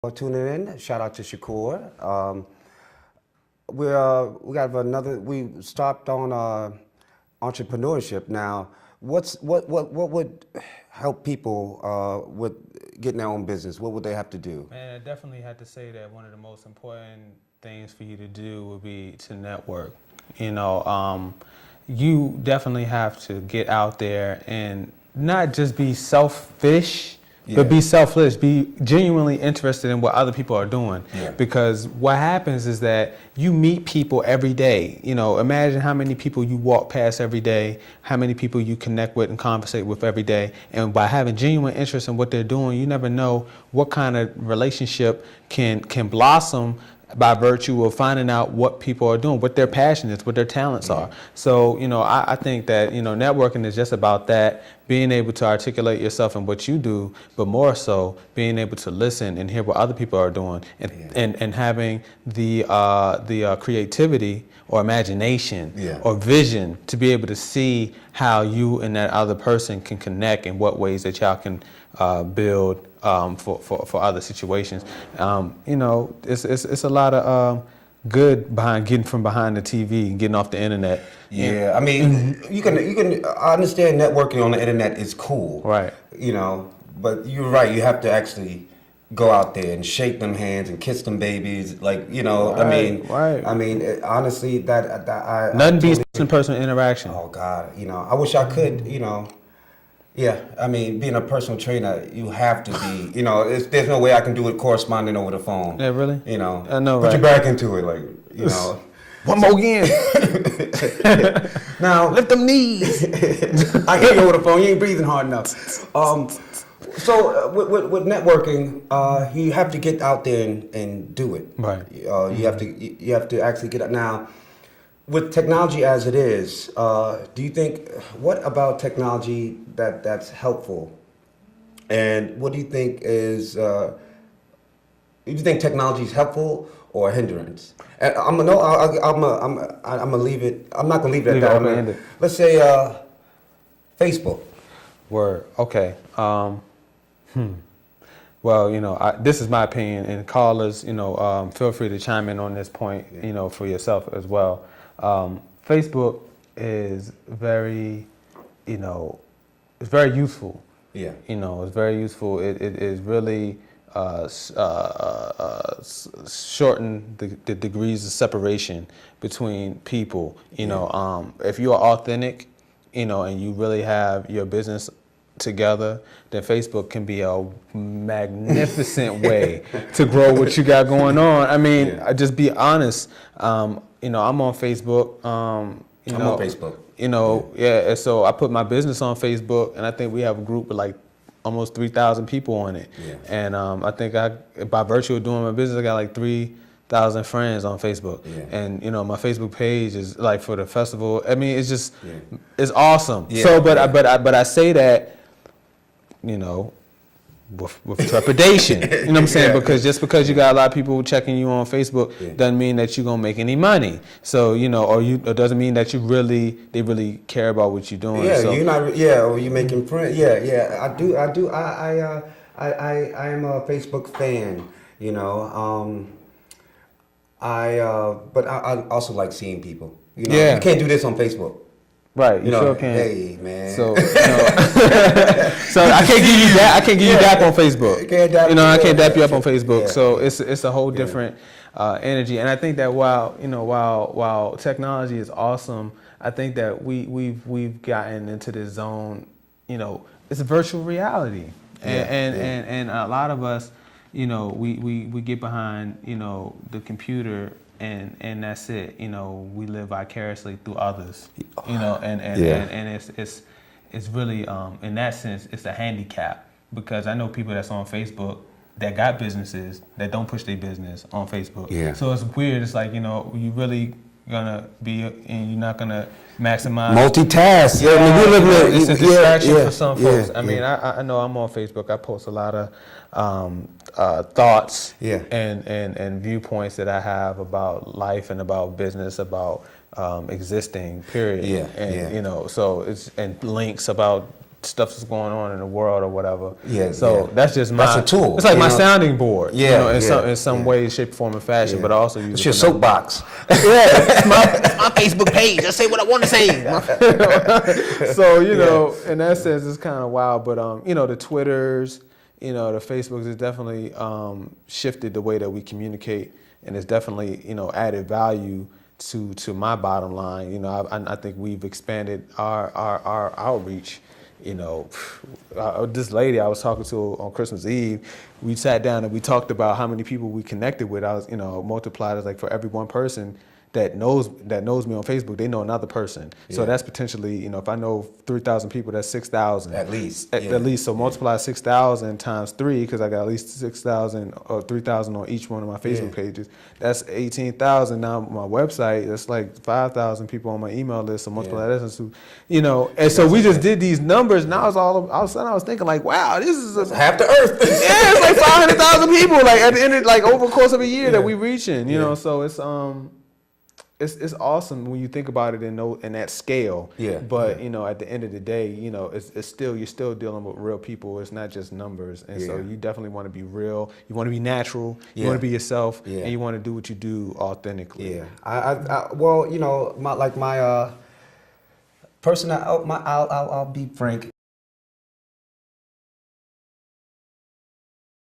for tuning in. Shout out to Shakur. We got another. We stopped on entrepreneurship. Now, what would help people with getting their own business? What would they have to do? Man, I definitely had to say that one of the most important things for you to do would be to network. You definitely have to get out there and not just be selfish, but be selfless, be genuinely interested in what other people are doing. Yeah. Because what happens is that you meet people every day. Imagine how many people you walk past every day, how many people you connect with and conversate with every day. And by having genuine interest in what they're doing, you never know what kind of relationship can blossom by virtue of finding out what people are doing, what their passion is, what their talents are. So, I think that, networking is just about that, being able to articulate yourself in what you do, but more so being able to listen and hear what other people are doing and having the creativity or imagination or vision to be able to see how you and that other person can connect and what ways that y'all can build for other situations. It's a lot of good behind getting from behind the TV and getting off the internet. Yeah, I mean, you can. I understand networking on the internet is cool, Right. But you're right. You have to actually go out there and shake them hands and kiss them babies, like Right. I mean, honestly, that I Nothing beats totally, in-person interaction. oh God, I wish I could, Yeah, I mean, being a personal trainer, you have to be, there's no way I can do it corresponding over the phone. Yeah, really? I know, put right? your back into it, One more again. Now, Lift them knees. I hear you over the phone. You ain't breathing hard enough. So with networking, you have to get out there and do it. Right. You have to actually get out. Now, with technology as it is, do you think what about technology that's helpful, and what do you think is? Do you think technology is helpful or a hindrance? And I'm gonna leave it. I'm not gonna leave it at that. Let's say Facebook. Word. Okay. Well, this is my opinion, and callers, feel free to chime in on this point, for yourself as well. Facebook is very, it's very useful. Yeah. It's very useful. It is really shorten the degrees of separation between people. If you are authentic, and you really have your business together, then Facebook can be a magnificent way to grow what you got going on. I mean, I just be honest. I'm on Facebook. I'm on Facebook. And so I put my business on Facebook, and I think we have a group with like almost 3,000 people on it. Yeah. And I think by virtue of doing my business, I got like 3,000 friends on Facebook. Yeah. And my Facebook page is like for the festival. I mean, it's just it's awesome. Yeah. So, but I say that, with trepidation, you know what I'm saying? Because just because you got a lot of people checking you on Facebook doesn't mean that you're gonna make any money. So, or doesn't mean that they really care about what you're doing. Yeah, so, you're not. Yeah, or you making friends. Yeah. I do. I am a Facebook fan. But I also like seeing people. You can't do this on Facebook. Right, you sure can. Hey, man. So, so I can't give you that. I can't give you dap on Facebook. I can't dap you up on Facebook. Yeah. So it's a whole different energy. And I think that while technology is awesome, I think that we've gotten into this zone. It's a virtual reality, and a lot of us, we get behind the computer. And that's it. We live vicariously through others. And it's really in that sense it's a handicap, because I know people that's on Facebook that got businesses that don't push their business on Facebook. Yeah. So it's weird. It's like you really gonna be and you're not gonna maximize. Multitask. It's a distraction for some folks. I mean, I know I'm on Facebook. I post a lot of thoughts and viewpoints that I have about life and about business, about existing. Period. So it's and links about stuff that's going on in the world or whatever. Yeah, so yeah. that's just That's a tool, It's like you my know? sounding board. Yeah, you know, yeah, in some yeah. way, shape, form, and fashion. Yeah. But I also use It's it your for another- soapbox. Yeah, it's my Facebook page. I say what I want to say. So you know, in that sense, it's kind of wild. But you know, the Twitters, you know, the Facebooks has definitely shifted the way that we communicate, and it's definitely, you know, added value to my bottom line. You know, I think we've expanded our outreach. You know, this lady I was talking to on Christmas Eve, we sat down and we talked about how many people we connected with. I was, you know, multiplied as like for every one person that knows me on Facebook, they know another person. So Yeah. that's potentially, you know, if I know 3,000 people, that's 6,000 At least, At, yeah. at least. So multiply 6,000 times 3, because I got at least 6,000 or 3,000 on each one of my Facebook Yeah. pages. That's 18,000. Now my website, that's like 5,000 people on my email list. So multiply Yeah. that into, you know. And so we just did these numbers, and all of a sudden I was thinking like, wow, this is Half the earth. yeah, it's like 500,000 people, like at the end of, like over the course of a year that we reaching, you Yeah. know. So it's awesome when you think about it in that scale. Yeah. But you know, at the end of the day, you know, it's still, you're still dealing with real people. It's not just numbers, and so Yeah. you definitely want to be real. You want to be natural. You Yeah. want to be yourself, Yeah. and you want to do what you do authentically. Yeah, well, you know, my person. I'll be frank.